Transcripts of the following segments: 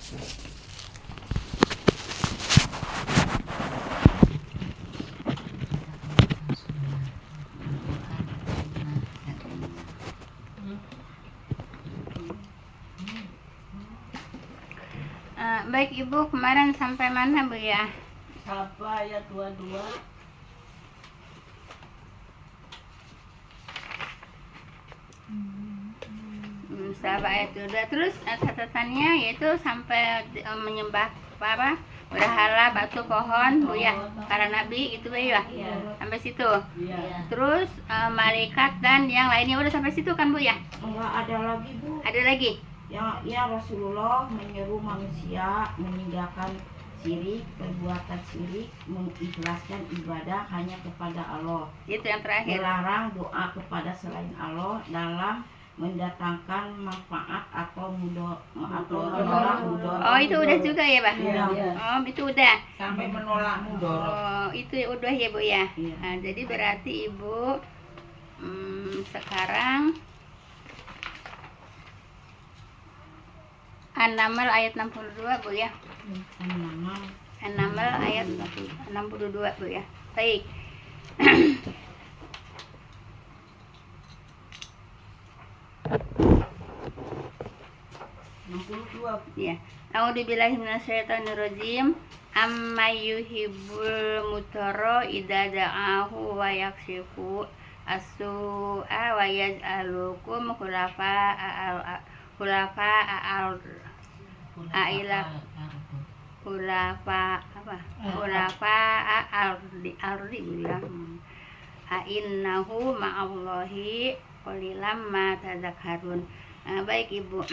Baik Ibu, kemarin sampai mana Bu ya? Sampai ayat 22. Sampai ayat 22. Terus catatannya yaitu sampai menyembah apa? Berhala, batu, pohon, Bu ya. Para nabi itu Bu ya. Sampai situ. Iya. Terus malaikat dan yang lainnya udah sampai situ kan Bu ya? Enggak ada lagi Bu. Ada lagi? Ya Rasulullah menyeru manusia meninggalkan syirik, perbuatan syirik, mengikhlaskan ibadah hanya kepada Allah. Itu yang terakhir. Melarang doa kepada selain Allah dalam mendatangkan manfaat atau menolak mudarat. Oh, itu udah juga ya, Pak? Iya. Oh, itu udah. Sampai menolak mudarat. Oh, itu udah ya, Bu ya. Iya. Nah, jadi berarti Ibu sekarang An-Naml ayat 62 Bu ya. An-Naml ayat 62 Bu ya. Baik. Ya. A'udzubillahi minasyaitonirrajim. Amma yuhibbul mutara idza da'ahu wa yakshifu as-su'a wa yaj'alukum khulafa'a al-ardi ya. Innahu ma'allahi qalilam ma tadzakkarun. Baik Ibu.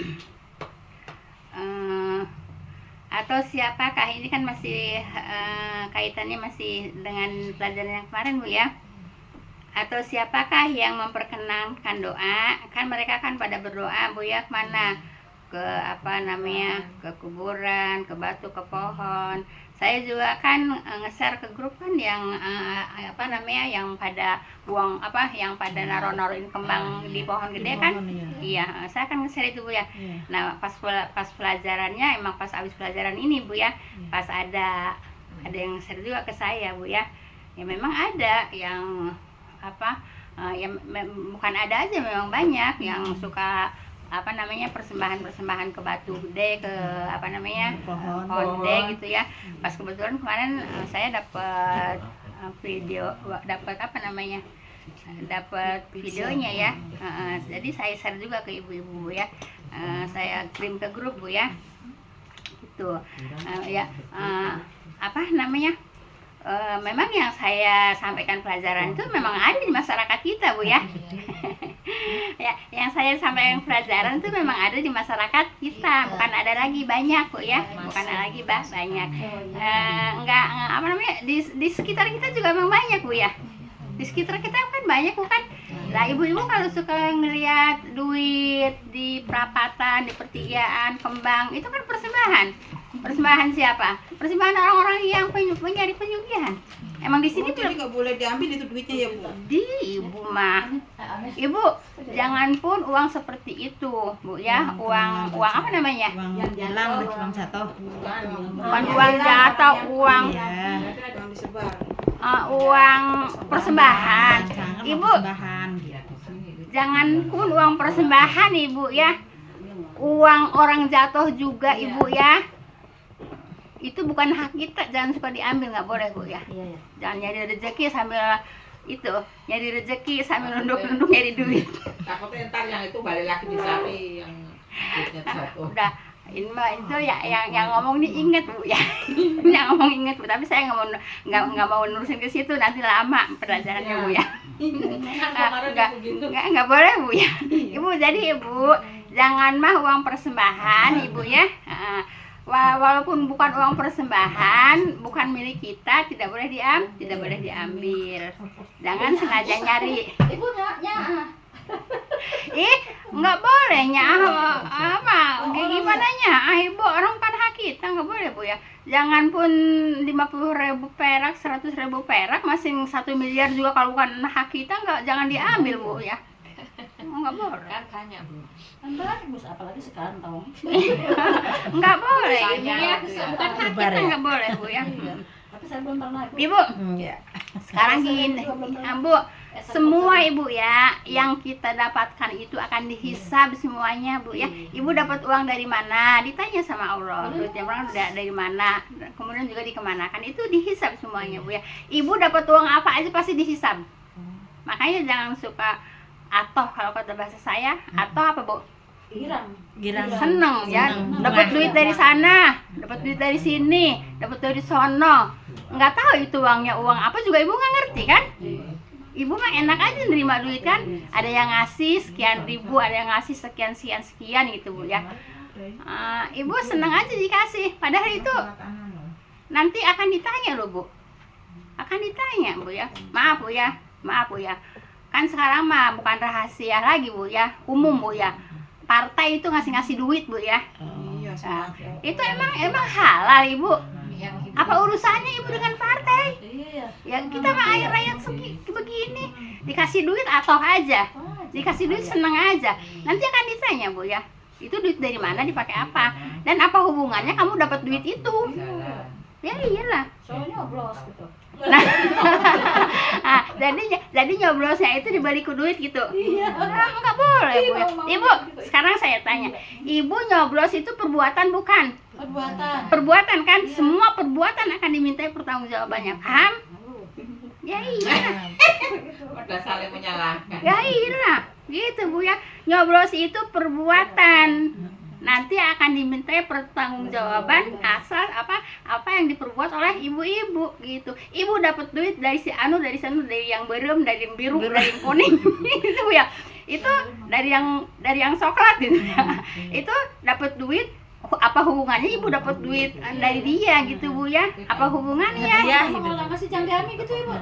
Atau siapakah, ini kan masih kaitannya masih dengan pelajaran yang kemarin Bu ya. Atau siapakah yang memperkenankan doa? Kan mereka kan pada berdoa Bu ya, kemana? Ke apa namanya, ke kuburan, ke batu, ke pohon. Saya juga kan nge-share ke grup kan yang apa namanya, yang pada buang apa, yang pada naruhin kembang di pohon gede kan. Iya, saya kan nge-share itu Bu ya. Nah, pas pelajarannya emang pas habis pelajaran ini Bu ya, pas ada yang share juga ke saya Bu ya. Ya memang ada yang apa, yang bukan ada aja, memang banyak yang suka apa namanya, persembahan ke batu gede, ke apa namanya, pohon gede gitu ya. Pas kebetulan kemarin saya dapat video, dapat apa namanya, dapat videonya ya. Jadi saya share juga ke ibu-ibu ya. Saya kirim ke grup Bu ya. Itu ya apa namanya, memang yang saya sampaikan pelajaran itu memang ada di masyarakat kita Bu ya. Ya, yang saya sampaikan pelajaran itu memang ada di masyarakat kita, bukan ada lagi banyak Bu ya, bukan ada lagi banyak. Enggak apa namanya, di sekitar kita juga memang banyak Bu ya. Di sekitar kita kan banyak bukan. Nah, ibu-ibu kalau suka ngelihat duit di perapatan, di pertigaan, kembang, itu kan persembahan. Persembahan siapa? Persembahan orang-orang yang mencari penyugihan. Emang di sini jadi nggak boleh diambil itu duitnya ya Bu? Di Ibu mah. Ibu, jangan pun uang seperti itu, Bu ya. Uang apa namanya? Uang jalan, uang jatuh. Bukan uang jatuh, uang Yang disebar. uang persembahan. Ibu, Persembahan gitu. jangan pun uang persembahan Ibu ya. Uang orang jatuh juga Ibu ya. Itu bukan hak kita, jangan suka diambil, nggak boleh Bu ya. Jangan nyari rezeki sambil itu, nyari rezeki sambil nunduk-nunduk nyari duit. Takutnya ntar yang itu balik lagi di sapi yang duitnya jatuh. Udah, ini mah itu ya yang ngomong ini inget Bu ya. Yang ngomong inget Bu, tapi saya nggak mau nurusin ke situ, nanti lama pelajarannya Bu ya. Nggak boleh Bu ya. Ibu, jadi Ibu jangan mah uang persembahan Ibu ya. Walaupun bukan uang persembahan, bukan milik kita, tidak boleh diambil. Jangan sengaja nyari. Ibu nggak boleh apa? Gimana Ibu, orang kan hak kita, nggak boleh Bu ya. Jangan pun 50.000 perak, 100.000 perak, masing 1 miliar juga kalau bukan hak kita, jangan diambil Bu ya. Nggak boleh. Kan banyak Bu. Kan bagus, apalagi sekantong. Nggak boleh ibu Sayang ya. gitu ya. Bukan hak Bubar kita ya? nggak boleh bu ya. Tapi saya belum pernah. Ibu, Iya. sekarang gini, bu, semua ibu ya yang kita dapatkan itu akan dihisab semuanya bu ya. Ibu dapat uang dari mana? Ditanya sama Allah. Duitnya orang dari mana? Kemudian juga dikemanakan? Itu dihisab semuanya bu ya. Ibu dapat uang apa aja pasti dihisab. Makanya jangan suka atau kalau kata bahasa saya atau apa bu? Girang. Girang. Seneng ya, Seneng. dapat duit dari sana, dapat duit dari sini, dapat dari sono. Nggak tahu itu uangnya uang apa juga ibu nggak ngerti kan? Ibu mah enak aja nerima duit kan, ada yang ngasih sekian ribu, ada yang ngasih sekian sekian gitu bu ya. Ibu seneng aja dikasih, padahal itu nanti akan ditanya loh bu, akan ditanya bu ya. Maaf bu ya, maaf bu ya. Kan sekarang mah bukan rahasia lagi bu ya, umum bu ya. Partai itu ngasih duit bu ya. Iya, Nah, sama. itu emang halal ibu. Yang itu. Apa urusannya ibu dengan partai? Iya. Ya kita mah rakyat begini dikasih duit atau aja, dikasih duit seneng aja. Nanti akan ditanya bu ya, itu duit dari mana, dipakai apa, dan apa hubungannya kamu dapat duit itu? Salah. Ya iyalah. Soalnya nyoblos gitu. Jadi nyoblosnya itu dibalik ke duit gitu. Iya. Nggak boleh bu ya. Ibu, sekarang saya tanya, ibu nyoblos itu perbuatan bukan? Perbuatan kan? Semua perbuatan akan dimintai pertanggungjawabannya, paham? Ya iya. Udah saling menyalahkan. Ya iya, gitu bu ya. Nyoblos itu perbuatan. Nanti akan dimintai pertanggungjawaban asal apa yang diperbuat oleh ibu-ibu gitu. Ibu dapat duit dari si anu, dari sana, dari yang berem, dari yang biru, dari yang kuning gitu bu ya. Itu dari yang coklat gitu ya. Itu dapat duit, apa hubungannya ibu dapat duit dari dia gitu bu ya? Apa hubungannya? Iya, Kalau ngasih jangkami gitu ibu.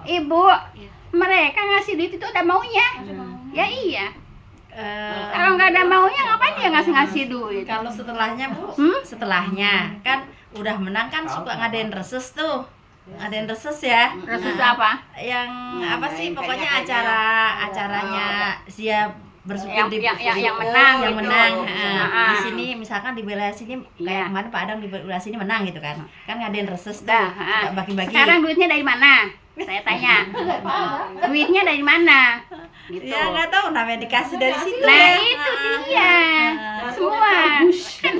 Ibu, mereka ngasih duit itu ada maunya. Ya iya. Kalau nggak ada maunya ngapain dia ngasih duit? Kalau setelahnya bu, Hmm? setelahnya kan udah menang kan suka ngadain reses tuh, ngadain reses ya. Reses Nah, apa? Yang apa sih yang pokoknya banyak-banyak. acaranya siap bersyukur Yang- di yang menang yang gitu. menang. Ah. Di sini misalkan di wilayah sini Iya. kayak kemarin Pak Adang di wilayah sini menang gitu kan ngadain reses tuh, Dah, suka bagi-bagi. Sekarang duitnya dari mana? Saya tanya. Duitnya dari mana? Gitu. Ya nggak tahu namanya dikasih dari situ. Nah ya. itu dia. Semua. Kan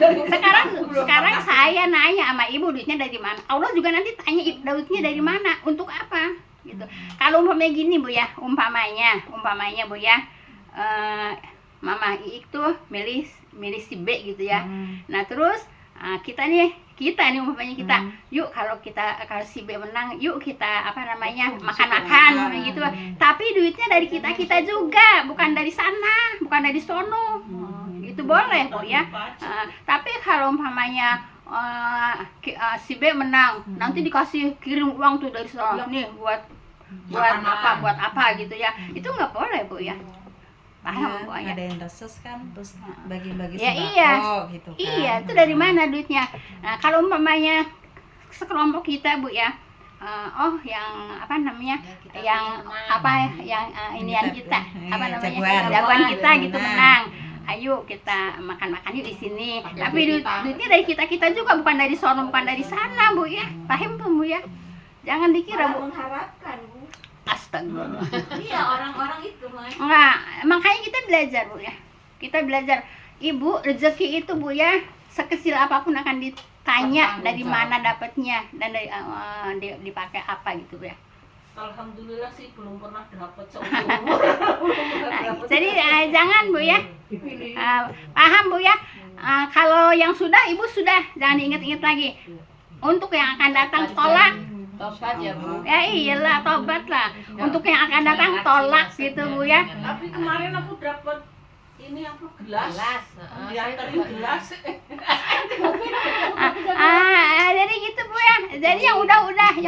sekarang saya nanya sama ibu duitnya dari mana. Allah juga nanti tanya duitnya dari mana, untuk apa? Gitu. Kalau umpamanya gini bu ya, umpamanya bu ya, Mama Iik tuh milih si B gitu ya. Nah terus kita nih umpamanya kita, yuk kalau si B menang, yuk kita makan-makan gitu. Tapi duitnya dari kita juga, bukan dari sana, bukan dari sono. Itu boleh kok ya. Tapi kalau umpamanya si B menang, nanti dikasih kirim uang tuh dari sono nih buat apa gitu ya. Itu nggak boleh bu ya. Paham bu ya? Ngadain reses kan terus bagi-bagi Ya, sembako iya. gitu kan. Iya, itu dari mana duitnya? Nah, kalau umpamanya sekelompok kita bu ya, yang apa namanya, yang inian kita, apa namanya, jagoan kita gitu menang. Ayo kita makan-makan yuk di sini. Tapi duitnya dari kita juga, bukan dari sono, bukan dari sana bu ya. Paham tuh bu ya? Jangan dikira bu. Mengharapkan bu. Astagfirullah. Iya orang-orang itu mah. Enggak, makanya kita belajar bu ya. Kita belajar. Ibu, rezeki itu bu ya, sekecil apapun akan ditanya dari mana dapatnya dan dari dipakai apa gitu bu ya. Alhamdulillah sih belum pernah dapat Jadi jangan bu ya. Paham bu ya. Kalau yang sudah, ibu sudah, jangan diingat-ingat lagi. Untuk yang akan datang tolak. Tobat ya Bu. Ya iyalah, tobat lah. Untuk yang akan datang tolak gitu bu ya. Tapi kemarin aku dapat ini gelas. Diantarin gelas. Jadi gitu bu ya. Jadi yang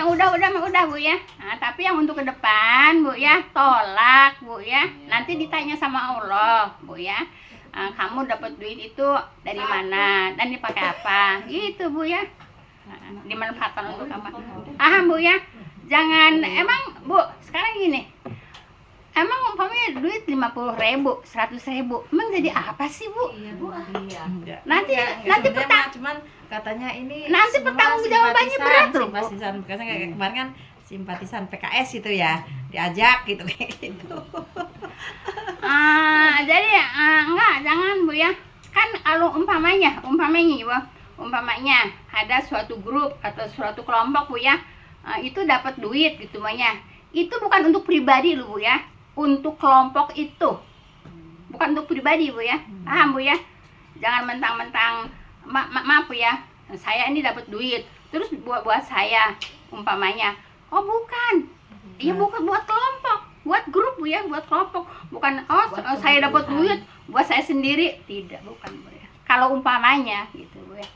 udah mah udah bu ya. Tapi yang untuk ke depan bu ya, tolak bu ya. Nanti ditanya sama Allah bu ya. Kamu dapat duit itu dari mana dan dipakai apa? Gitu bu ya. Dimanfaatkan untuk apa? Paham bu ya. Jangan, emang bu sekarang gini, emang umpamanya duit 50.000, 100.000, emang jadi apa sih Bu? Iya, Bu. Iya. Enggak. Nanti Ya, nanti sebenarnya petang mah cuman katanya ini Nanti semua pertanggungjawabannya berat loh, Bu. simpatisan kayak kemarin kan simpatisan PKS itu ya diajak gitu kayak gitu. Jadi enggak, jangan Bu ya. Kan kalau umpamanya Bu, umpamanya ada suatu grup atau suatu kelompok Bu ya, itu dapat duit gitu mahnya. Itu bukan untuk pribadi loh Bu ya, untuk kelompok itu. Bukan untuk pribadi Bu ya. Paham Bu ya? Jangan mentang-mentang maaf Bu ya. Saya ini dapat duit, terus buat saya umpamanya. Oh, bukan. Ya bukan buat kelompok, buat grup Bu ya, buat kelompok. Bukan saya dapat duit buat saya sendiri, tidak, bukan Bu ya. Kalau umpamanya gitu Bu ya.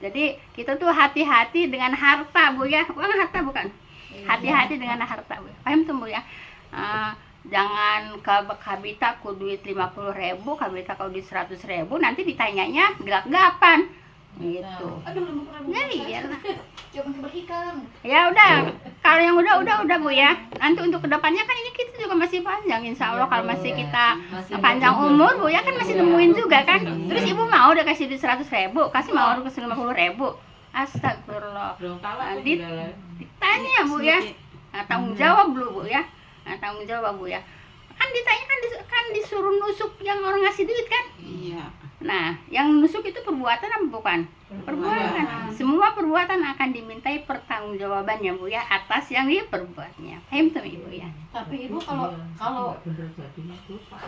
Jadi kita tuh hati-hati dengan harta Bu ya. Uang harta bukan. Hati-hati dengan harta Bu. Paham tuh Bu ya? Jangan kabita ku duit 50.000, kabita kau duit 100.000, nanti ditanyanya gelap-gelapan gitu. Aduh, Ya iyalah. jangan berhikam. Ya udah, kalau yang udah Bu ya. Nanti untuk kedepannya kan ini kita juga masih panjang, insya Allah kalau masih kita panjang umur Bu ya, kan masih nemuin juga kan. Terus Ibu mau udah kasih duit 100.000, kasih mau udah kasih 50.000. Astagfirullah. Belum tahu aku Dit- juga lah. Ditanya Bu ya. Nah, tanggung jawab dulu Bu ya. Nah, tanggung jawab Bu ya. Kan ditanya kan disuruh nusuk yang orang ngasih duit kan. Iya. Nah, yang nusuk itu perbuatan apa bukan? Perbuatan. Semua perbuatan akan dimintai pertanggungjawabannya Bu ya, atas yang diperbuatnya. Paham tuh Ibu ya? Tapi Ibu kalau Bener jadinya dosa.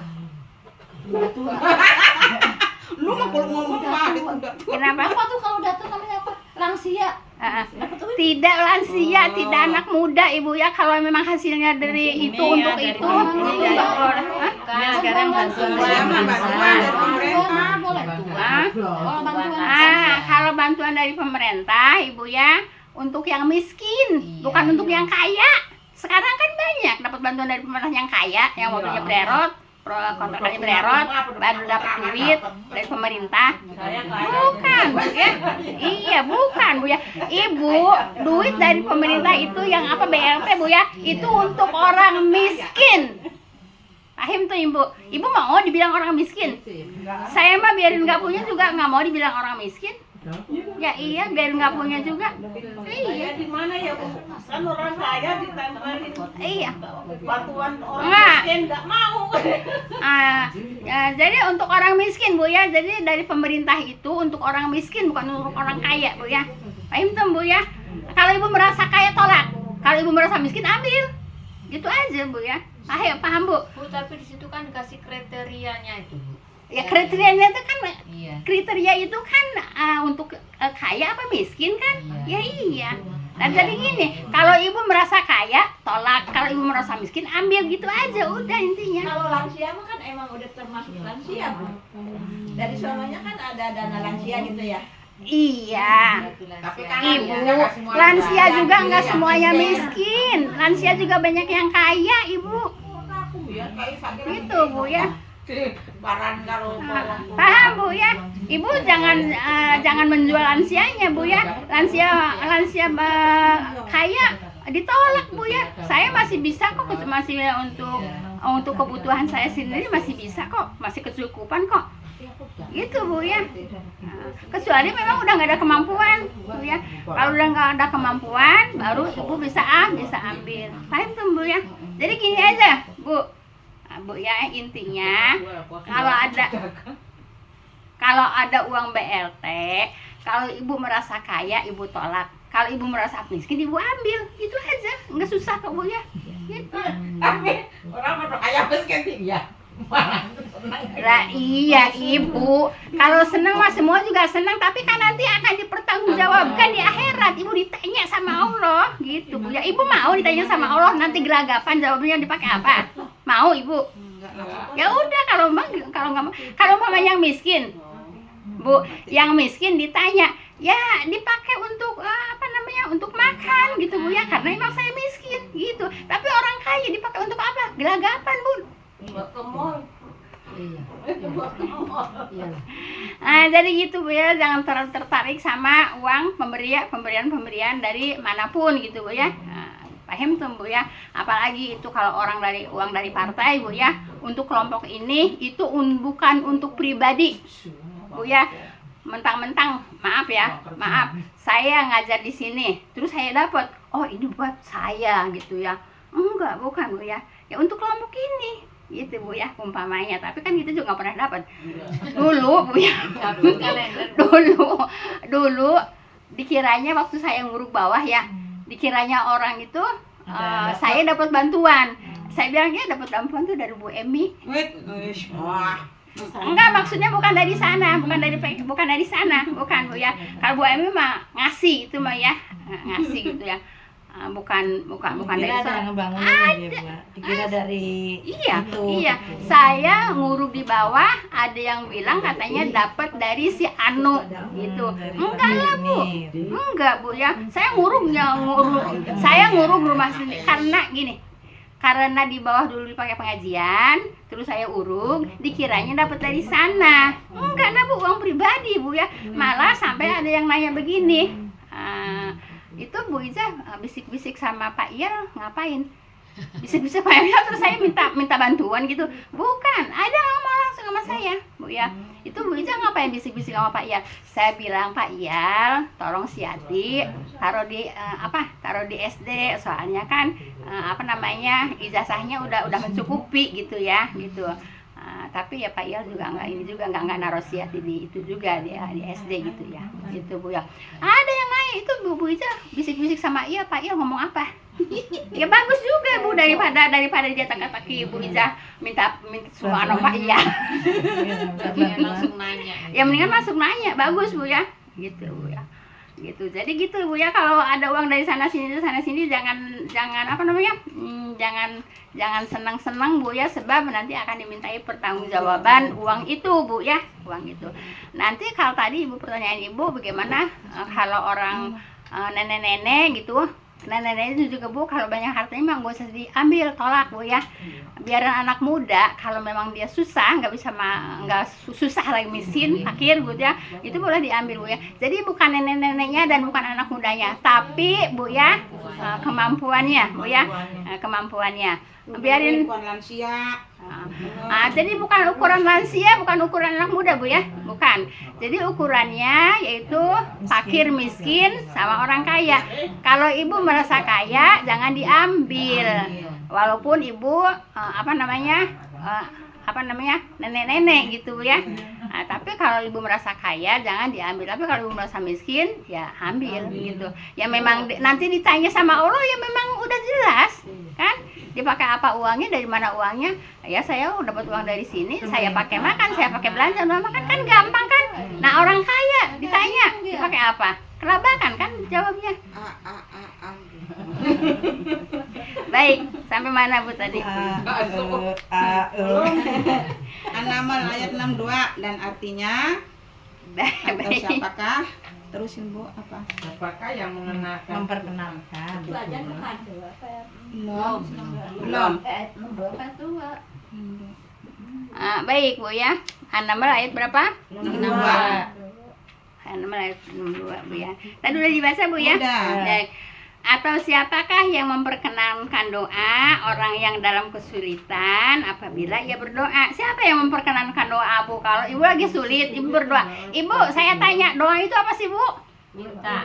Lu mah kalau ngomong mah itu udah. Kenapa? apa tuh kalau datang namanya apa? Lansia. Dapat duit. Tidak lansia, tidak anak muda Ibu ya. Kalau memang hasilnya dari itu Ini untuk ya, itu, dari enggak boleh. Hah? Ya sekarang bantuan dari Bantuan, bantuan dari pemerintah. Boleh. Hah? Kalau bantuan. Kalau bantuan dari pemerintah Ibu ya, untuk yang miskin, bukan untuk yang kaya. Sekarang kan banyak dapat bantuan dari pemerintah yang kaya, yang mobilnya bererot, kontrakannya bererot, baru dapat duit dari pemerintah. Bukan Bu ya. Iya, bukan Bu ya. Ibu, duit dari pemerintah itu yang apa BLT Bu ya, itu untuk orang miskin. Paham tuh Ibu? Ibu mau dibilang orang miskin? Saya mah biarin nggak punya juga nggak mau dibilang orang miskin. Ya iya, biarin nggak punya juga. Iya. Di mana ya Bu? Kan orang kaya ditempelin Iya. bantuan orang Enggak. miskin nggak mau. Jadi untuk orang miskin Bu ya, jadi dari pemerintah itu untuk orang miskin bukan untuk orang kaya Bu ya. Paham tuh Bu ya? Kalau Ibu merasa kaya tolak, kalau Ibu merasa miskin ambil, gitu aja Bu ya. Paham Bu? Bu, tapi di situ kan dikasih kriterianya itu, Bu. Ya kriterianya itu kan, Iya. kriteria itu kan untuk kaya apa miskin kan? Ya iya. Nah jadi gini, kalau Ibu merasa kaya tolak, kalau Ibu merasa miskin ambil, gitu aja udah intinya. Kalau lansia mah kan emang udah termasuk lansia Bu. Dari sononya kan ada dana lansia gitu ya. Iya. Tapi kan Ibu, nggak semua lansia kaya juga gitu nggak ya. semuanya miskin. Lansia juga banyak yang kaya, Ibu. Aku ya kayak sakit. Gitu, Bu ya. Baran kalau Paham, Bu ya? Ibu jangan menjual lansianya, Bu ya. Lansia kaya ditolak, Bu ya. Saya masih bisa kok, masih untuk kebutuhan saya sendiri masih bisa kok, masih kecukupan kok. Gitu Bu ya. Kecuali memang udah nggak ada kemampuan Bu ya. Kalau udah nggak ada kemampuan baru Ibu bisa ambil. Paham tuh Bu ya. Jadi gini aja Bu. Bu ya, intinya kalau ada uang BLT, kalau Ibu merasa kaya Ibu tolak, kalau Ibu merasa miskin Ibu ambil, gitu aja, nggak susah kok Bu ya. Gitu. Tapi orang mau kaya miskin ya. Lah iya Ibu, kalau senang mah semua juga senang, tapi kan nanti akan dipertanggungjawabkan di akhirat. Ibu ditanya sama Allah gitu Bu ya. Ibu mau ditanya sama Allah nanti gelagapan jawabnya dipakai apa? Mau Ibu? Ya udah, kalau nggak mau, kalau mama yang miskin Bu, yang miskin ditanya, ya dipakai untuk untuk makan gitu Bu ya, karena emang saya miskin gitu. Tapi orang kaya dipakai untuk apa? Gelagapan Bu. buat ke mall. Jadi gitu Bu ya, jangan tertarik sama uang pemberian dari manapun gitu Bu ya. paham tuh Bu ya. Apalagi itu kalau uang dari partai Bu ya, untuk kelompok ini itu bukan untuk pribadi Bu ya. Mentang-mentang maaf saya ngajar di sini terus saya dapat, oh ini buat saya gitu ya, enggak, bukan Bu ya, ya untuk kelompok ini gitu Bu ya umpamanya. Tapi kan kita juga nggak pernah dapat dulu Bu ya. dulu dikiranya waktu saya nguruk bawah ya, dikiranya orang itu saya dapat bantuan. Saya bilangnya dapat bantuan tuh dari Bu Emi. Wah. Enggak, maksudnya bukan dari sana, bukan dari sana, bukan Bu ya. Kalau Bu Emi mah ngasih itu mah ya, ngasih gitu ya. Bukan dari Dikira ada sana. yang ngebangunin ya, Bu. Dikira dari Iya, itu. iya. Saya nguruk di bawah, ada yang bilang katanya dapat dari si Anu gitu. Dari Enggak lah Bu, ini. enggak Bu ya. Saya nguruk rumah sendiri karena gini. Karena di bawah dulu dipakai pengajian, terus saya uruk, dikiranya dapat dari sana. Enggak lah Bu, uang pribadi Bu ya. Malah sampai ada yang nanya begini, itu Bu Iza bisik-bisik sama Pak Iyal ngapain? Bisik-bisik Pak Iyal terus saya minta bantuan gitu. Bukan, ada ngomong langsung sama saya Bu ya. Itu Bu Iza ngapain bisik-bisik sama Pak Iyal? Saya bilang, Pak Iyal tolong si Ati taruh di SD, soalnya kan ijazahnya udah mencukupi gitu ya gitu. Tapi ya Pak Iyal juga nggak naruh si Ati di itu juga di SD gitu ya gitu Bu ya. Ada yang nanya itu Bu Iza bisik-bisik sama iya Pak Iyal ngomong apa? Ya bagus juga Bu, daripada dia teka-teki Bu Iza minta suara Pak Iyal. Langsung nanya. Ya mendingan masuk nanya, bagus Bu ya gitu Bu ya gitu. Jadi gitu Bu ya, kalau ada uang dari sana sini jangan jangan senang-senang Bu ya, sebab nanti akan dimintai pertanggungjawaban uang itu Bu ya, uang itu. Nanti kalau tadi Ibu pertanyaan Ibu bagaimana kalau orang nenek-nenek gitu. Nenek-nenek itu juga Bu, kalau banyak hartanya memang gak usah diambil, tolak Bu ya. Biarin anak muda, kalau memang dia susah, nggak susah lagi miskin, fakir Bu ya, itu boleh diambil Bu ya. Jadi bukan nenek-neneknya dan bukan anak mudanya, tapi Bu ya kemampuannya Bu ya, kemampuannya. Biarin lansia. jadi bukan ukuran lansia, bukan ukuran anak muda Bu ya, bukan. Jadi ukurannya yaitu fakir, miskin, sama orang kaya. Kalau Ibu merasa kaya jangan diambil, walaupun Ibu nenek-nenek gitu Bu ya. Tapi kalau Ibu merasa kaya jangan diambil, tapi kalau Ibu merasa miskin ya ambil gitu. Ya memang nanti ditanya sama Allah ya memang udah jelas kan, dipakai apa uangnya, dari mana uangnya. Ya saya udah dapat uang dari sini, saya pakai makan, saya pakai belanja, makan kan gampang kan. Nah orang kaya ditanya dipakai apa, kelabakan kan jawabnya. Baik, sampai mana Bu tadi? An-Naml ayat 62 dan artinya atau Baik. siapakah? Terusin Bu, apa? Apakah yang mengenakan Memperkenalkan. Itu aja bukan dua apa ya? Belum. Bukan dua. Baik Bu ya. An-Naml ayat berapa? 62. An-Naml ayat 62 Bu ya. Tadi udah dibaca Bu ya? Udah. Baik. Atau siapakah yang memperkenankan doa orang yang dalam kesulitan apabila ia berdoa? Siapa yang memperkenankan doa Bu? Kalau Ibu lagi sulit, Ibu berdoa. Ibu, saya tanya, doa itu apa sih Bu? Minta.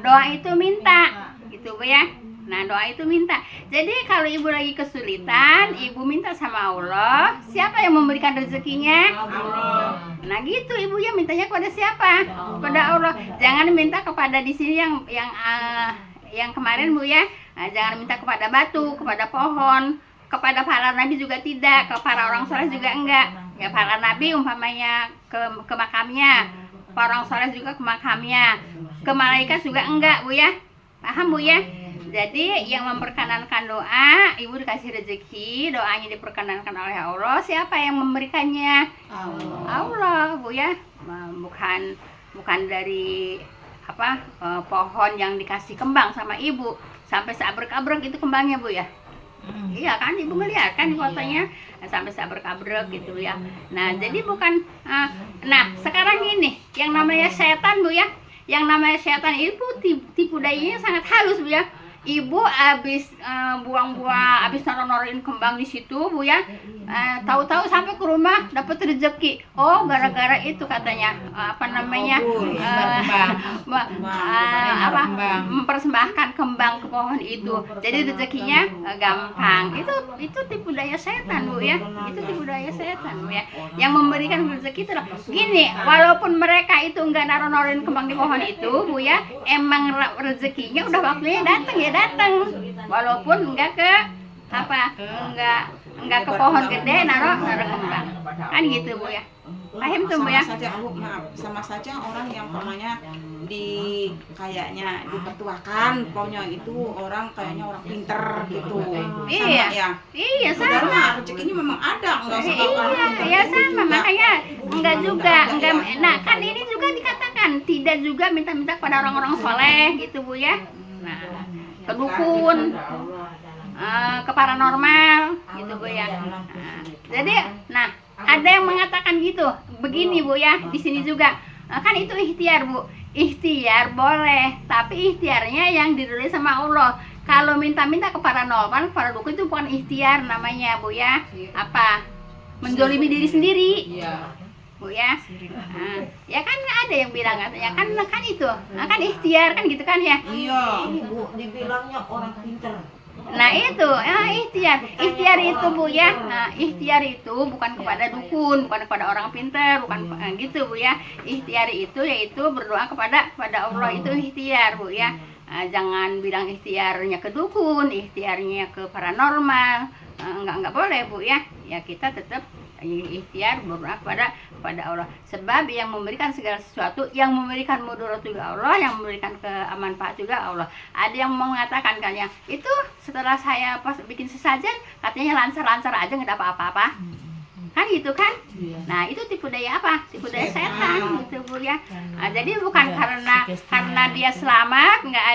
Doa itu minta, gitu Bu ya. Nah, doa itu minta. Jadi kalau Ibu lagi kesulitan, Ibu minta sama Allah. Siapa yang memberikan rezekinya? Allah? Nah gitu Ibu ya, mintanya kepada siapa? Kepada Allah. Jangan minta kepada di sini yang kemarin Bu ya. Nah, jangan minta kepada batu, kepada pohon, kepada para nabi juga tidak, ke para orang soleh juga enggak. Ya para nabi umpamanya ke makamnya, para orang soleh juga ke makamnya, ke malaikat juga enggak Bu ya. Paham Bu ya? Jadi yang memperkenankan doa, Ibu dikasih rezeki, doanya diperkenankan oleh Allah. Siapa yang memberikannya? Allah Bu ya. Bukan dari pohon yang dikasih kembang sama Ibu sampai seabrek-abrek itu kembangnya Bu ya. Iya kan, Ibu ngeliat kan di fotonya sampai seabrek-abrek gitu ya. Nah jadi bukan nah sekarang ini yang namanya setan Bu ya, yang namanya setan itu tipu dayanya sangat halus Bu ya. ibu habis buang-buang, habis noro-noroin kembang di situ Bu ya. Tahu-tahu sampai ke rumah dapat rezeki. Oh, gara-gara itu katanya apa namanya? Mempersembahkan kembang ke pohon itu. Jadi rezekinya gampang. Itu tipu daya setan Bu ya. Itu tipu daya setan Bu ya. Yang memberikan rezeki itu gini, walaupun mereka itu enggak naro-noroin kembang di pohon itu Bu ya, emang rezekinya udah waktunya datang ya datang, walaupun enggak ke apa, enggak ke pohon gede naro kembang kan gitu Bu ya. Paham tuh Bu ya? Sama saja orang yang pokoknya kayaknya dipetuakan, pokoknya itu orang kayaknya orang pinter gitu. Iya. Sama ya. Iya Padahal sama. mah rezekinya memang ada, enggak usah orang pinter Iya gitu sama, juga. makanya enggak juga, enggak. Ya. Nah kan ini juga dikatakan tidak juga minta-minta kepada orang-orang soleh gitu Bu ya. Nah ke dukun, ke paranormal gitu Bu ya. Jadi, nah ada yang mengatakan gitu, begini Bu ya, di sini juga kan itu ikhtiar Bu, ikhtiar boleh, tapi ikhtiarnya yang diridhoi sama Allah. Kalau minta-minta ke paranormal, para dukun itu bukan ikhtiar namanya Bu ya, apa? Menzolimi diri sendiri. Iya. Bu ya. Nah, ya kan ada yang bilang katanya kan itu, kan ikhtiar kan gitu kan ya. Iya. Ini Bu, dibilangnya orang pinter. Nah itu, ikhtiar itu Bu ya. Nah, ikhtiar itu bukan kepada dukun, bukan kepada orang pintar, bukan gitu Bu ya. Ikhtiar itu yaitu berdoa kepada Allah, itu ikhtiar Bu ya. Jangan bilang ikhtiarnya ke dukun, ikhtiarnya ke paranormal. Enggak boleh Bu ya. Ya kita tetap ikhtiar berdoa kepada Allah, sebab yang memberikan segala sesuatu, yang memberikan mudarat juga Allah, yang memberikan kemanfaat juga Allah. Ada yang mengatakan kan yang itu setelah saya pas bikin sesajen katanya lancar-lancar aja nggak ada apa-apa kan gitu kan. Nah itu tipu daya apa? Tipu daya setan gitu Bu ya. Nah, jadi bukan karena dia selamat, nggak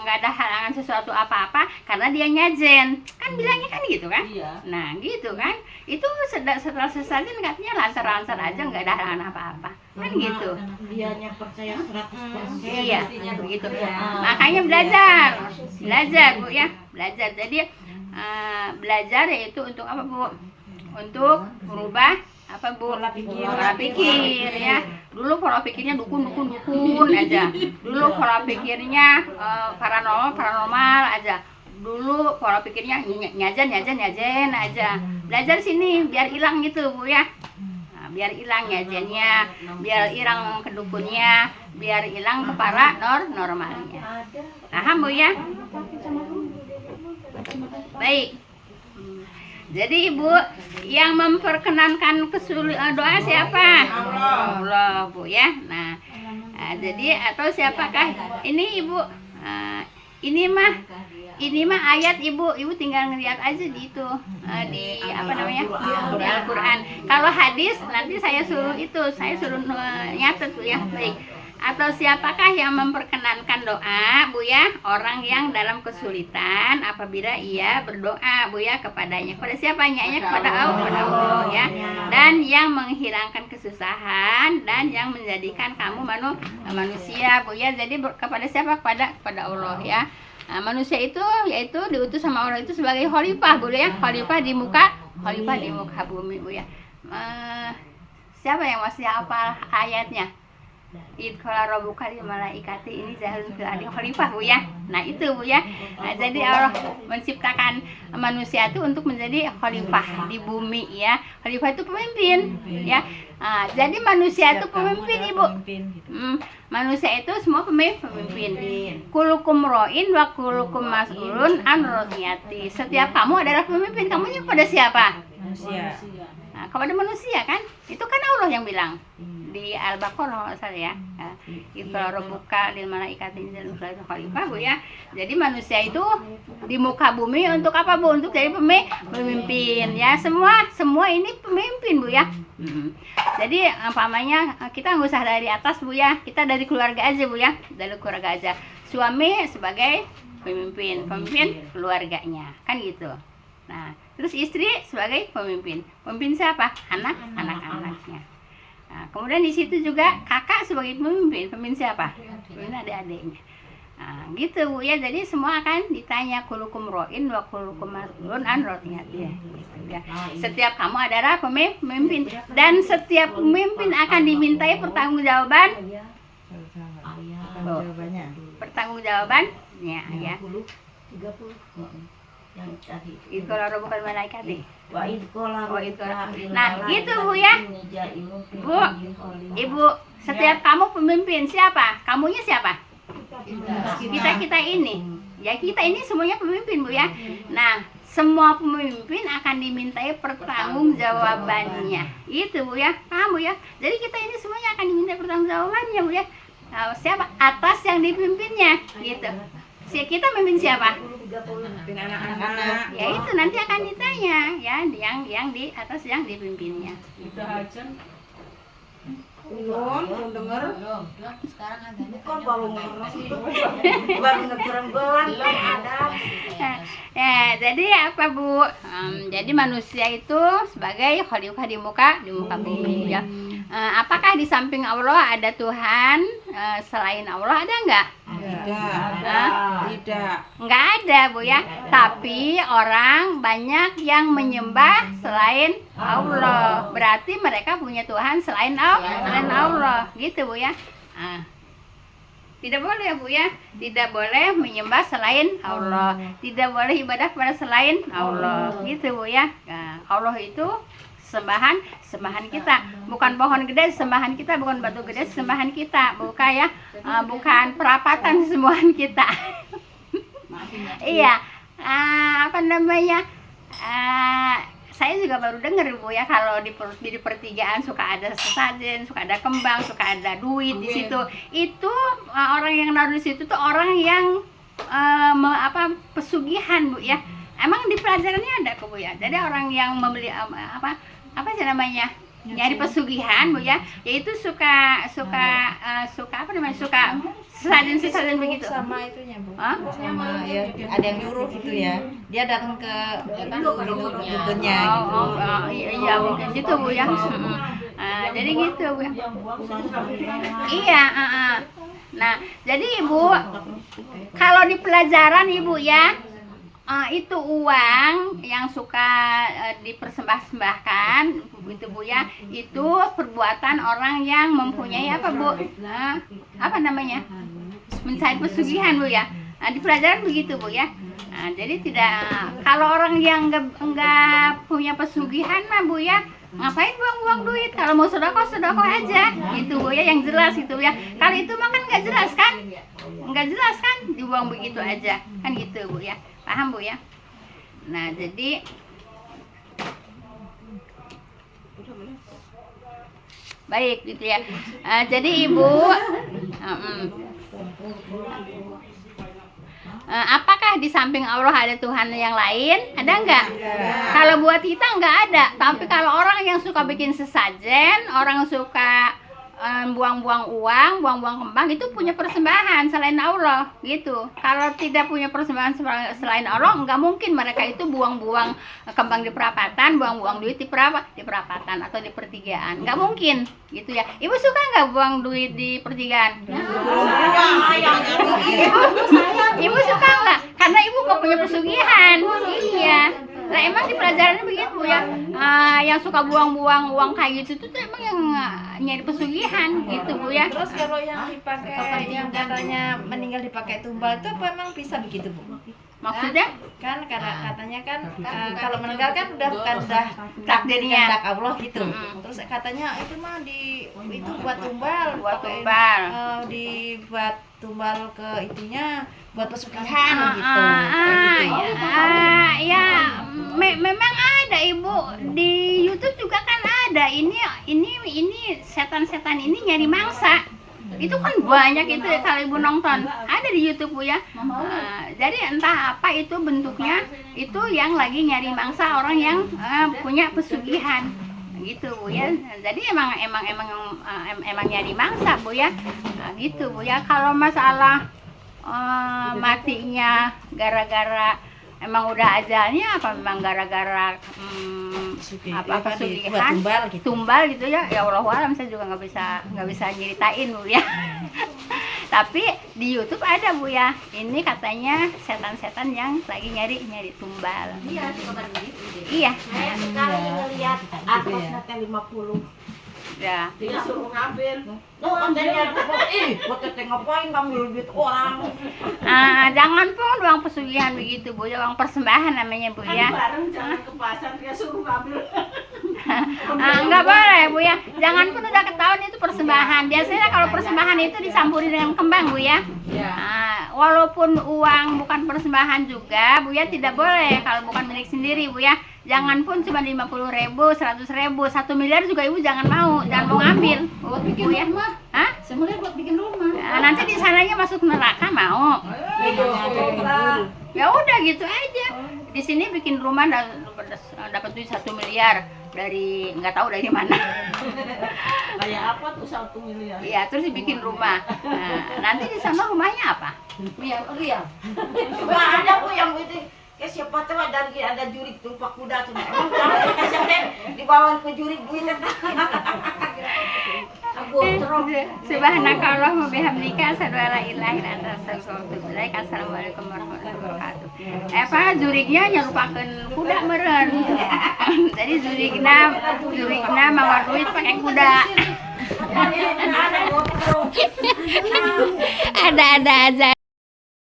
ada halangan sesuatu apa-apa, karena dia nyajen kan bilangnya kan gitu kan. Nah gitu kan, itu setelah sesajen katanya lancar-lancar aja nggak ada halangan apa-apa kan gitu. Dianya percaya 100%. Iya begitu. Makanya belajar Bu ya, belajar. Jadi belajar yaitu untuk apa Bu? Untuk merubah apa Bu? Pola pikir ya. Dulu pola pikirnya dukun aja. Dulu pola pikirnya paranormal aja. Dulu pola pikirnya nyajen aja. Belajar sini biar hilang gitu Bu ya. Nah, biar hilang nyajennya, biar hilang kedukunnya, biar hilang ke paranormalnya. Paham Bu ya? Baik. Jadi Ibu yang memperkenankan doa siapa? Allah Bu ya. Nah, jadi atau siapakah ini Ibu? Ini mah ayat Ibu tinggal ngeliat aja di itu di apa namanya di Al-Quran. Kalau hadis nanti saya suruh nyatet Bu ya. Baik. Atau siapakah yang memperkenankan doa Bu ya, orang yang dalam kesulitan apabila ia berdoa Bu ya kepadanya. Kepada siapa? Kepada Allah ya. Dan yang menghilangkan kesusahan dan yang menjadikan kamu manusia Bu ya. Jadi kepada siapa? Kepada Allah ya. Nah, manusia itu yaitu diutus sama Allah itu sebagai khalifah Bu ya. Khalifah di muka bumi Bu ya. Siapa yang masih hafal ayatnya? Idqala rabbuka lil malaikati ini zahirun fil ardi khalifah Bu ya. Nah itu Bu ya. Nah, jadi Allah menciptakan manusia itu untuk menjadi khalifah di bumi ya. Khalifah itu pemimpin ya. Nah, jadi manusia itu pemimpin Ibu. Manusia itu semua pemimpin. Kulukum ro'in wa kulukum mas'ulun an ra'iyati. Setiap kamu adalah pemimpin. Kamunya kepada siapa? Manusia. Nah, kepada manusia kan? Itu kan Allah yang bilang di Al-Baqarah saya ya. Itu rabbuka lil malaikati khalifah Bu ya. Jadi manusia itu di muka bumi untuk apa Bu? Untuk jadi pemimpin ya. Semua ini pemimpin Bu ya. Jadi umpamanya kita nggak usah dari atas Bu ya. Kita dari keluarga aja Bu ya. Dari keluarga aja. Suami sebagai pemimpin keluarganya. Kan gitu. Nah, terus istri sebagai pemimpin. Pemimpin siapa? Anak-anaknya. Nah, kemudian di situ juga kakak sebagai pemimpin siapa? Pemimpin adik-adiknya. Nah, gitu Bu ya. Jadi semua akan ditanya kulukum ro'in wa kulukum mas'ulun an ra'iyatihi. Ya. Setiap kamu adalah pemimpin dan setiap pemimpin akan dimintai pertanggungjawaban. Oh, pertanggungjawabannya ya. 30 yang tadi Itu kalau bukan malaikat deh. wa id qala Oh, itu. rabbuka Nah, gitu Bu ya. Bu, Ibu, setiap kamu pemimpin siapa? Kamunya siapa? Kita ini. Ya kita ini semuanya pemimpin Bu ya. Nah, semua pemimpin akan dimintai pertanggungjawabannya. Itu Bu ya. Paham Bu ya? Jadi kita ini semuanya akan dimintai pertanggungjawabannya Bu ya. Nah, siapa? Atas yang dipimpinnya gitu. Kita memimpin siapa? Pimpin anak-anak. Ya itu nanti akan ditanya ya yang di atas yang dipimpinnya. Belum denger. Belum. Sekarang adanya kok baru baru ngegerenggolan ada Ya, jadi apa Bu? Jadi manusia itu sebagai khalifah di muka bumi ya. Apakah di samping Allah ada Tuhan selain Allah, ada enggak? Tidak. Enggak ada Bu ya. Tapi orang banyak yang menyembah selain Allah. Berarti mereka punya Tuhan selain Allah. Gitu Bu ya. Tidak boleh ya Bu ya. Tidak boleh menyembah selain Allah. Tidak boleh ibadah kepada selain Allah. Gitu Bu ya. Nah, Allah itu sembahan kita, bukan pohon gede sembahan kita, bukan batu gede sembahan kita, bukan ya, bukan perapatan sembahan kita. Iya, apa namanya? Saya juga baru dengar Bu ya, kalau di pertigaan suka ada sesajen, suka ada kembang, suka ada duit di situ. Itu orang yang naruh di situ tuh orang yang pesugihan Bu ya. Emang di pelajarannya ada kok Bu ya. Jadi orang yang membeli apa sih namanya, nyari pesugihan Bu ya, yaitu suka apa namanya, suka sesajen begitu. Sama itunya Bu. Sama ya, ada yang nyuruh gitu ya. Dia datang ke dukunnya gitu. Iya mungkin gitu Bu ya. Jadi gitu Bu ya. Iya. Nah jadi Ibu, kalau di pelajaran Ibu ya, itu uang yang suka dipersembahkan itu Bu ya, itu perbuatan orang yang mempunyai apa Bu, apa namanya, mencari pesugihan Bu ya. Di pelajaran begitu Bu ya. Jadi tidak, kalau orang yang enggak punya pesugihan mah Bu ya, ngapain buang-buang duit? Kalau mau sedekah aja gitu Bu ya, yang jelas gitu ya. Kalau itu mah kan nggak jelas kan, dibuang begitu aja kan gitu Bu ya. Paham Bu ya? Nah jadi baik gitu ya. Jadi Ibu, apakah di samping Allah ada Tuhan yang lain? Ada enggak? Kalau buat kita enggak ada. Tapi kalau orang yang suka bikin sesajen, orang suka buang-buang uang, buang-buang kembang, itu punya persembahan selain Allah gitu. Kalau tidak punya persembahan selain Allah, enggak mungkin mereka itu buang-buang kembang di perapatan, buang-buang duit di perapatan atau di pertigaan. Enggak mungkin gitu ya. Ibu suka enggak buang duit di pertigaan? Ibu suka enggak? Karena ibu enggak punya pesugihan. Iya. Nah emang di pelajarannya begitu ya, yang suka buang-buang uang kayak gitu tuh emang yang nyari pesugihan gitu Bu ya. Terus kalau yang dipakai, yang katanya meninggal dipakai tumbal itu apa emang bisa begitu Bu? Maksudnya? Kan katanya kan kalau meninggal kan udah Takdirnya. kehendak Allah gitu. Terus katanya itu mah itu buat tumbal, dibuat tumbal ke itunya buat pesugihan gitu. Ya memang ada Ibu, di YouTube juga kan ada. Ini setan-setan ini nyari mangsa. Itu kan banyak itu kalau Ibu nonton, ada di YouTube Bu ya. Jadi entah apa itu bentuknya, itu yang lagi nyari mangsa orang yang punya pesugihan gitu Bu ya. Jadi emang nyari mangsa Bu ya. Gitu Bu ya. Kalau masalah matinya gara-gara emang udah ajalnya, apa memang gara-gara pesugihan, tumbal gitu ya. Ya Allah alam, saya juga nggak bisa nyeritain Bu ya. Tapi di YouTube ada Bu ya. Ini katanya setan-setan yang lagi nyari tumbal. Iya, suka begitu. Iya. Saya sekali ngeliat atasnya teh 50. Ya. Dia suruh ngambil. Tuh, katanya buat teteh ngapain ngambil duit orang. Jangan pun uang pesugihan begitu Bu, uang persembahan namanya Bu ya. Bareng jangan ke pasar dia suruh ngambil. Enggak boleh Bu ya. Jangan pun udah ketahuan itu persembahan. Biasanya kalau persembahan itu dicampuri dengan kembang Bu ya. Walaupun uang bukan persembahan juga Bu ya, tidak boleh kalau bukan milik sendiri Bu ya. Jangan pun cuma 50.000, 100.000, 1 miliar juga Ibu jangan mau ngambil. Bu ya. Hah? Semuanya buat bikin rumah. Nanti di sananya masuk neraka mau. Ya udah gitu aja. Di sini bikin rumah dapat duit 1 miliar dari nggak tahu dari mana. Kayak apa tuh 1 miliar? Iya, terus dibikin rumah. Nanti di sana rumahnya apa? Iya, iya. Wah, ada Bu yang itu. Ya siapa tahu ada jurik tumpak kuda tuh. Emang kalau dikasih teh dibawa ke jurik duit. Subhanakallah wa bihamdika asyhadu an la ilaha illa anta astaghfiruka wa atubu ilaik. Assalamualaikum warahmatullahi wabarakatuh. Jurignya nyerupakeun kuda meureun. Jadi jurigna mawa duit pakai kuda. Ada aja.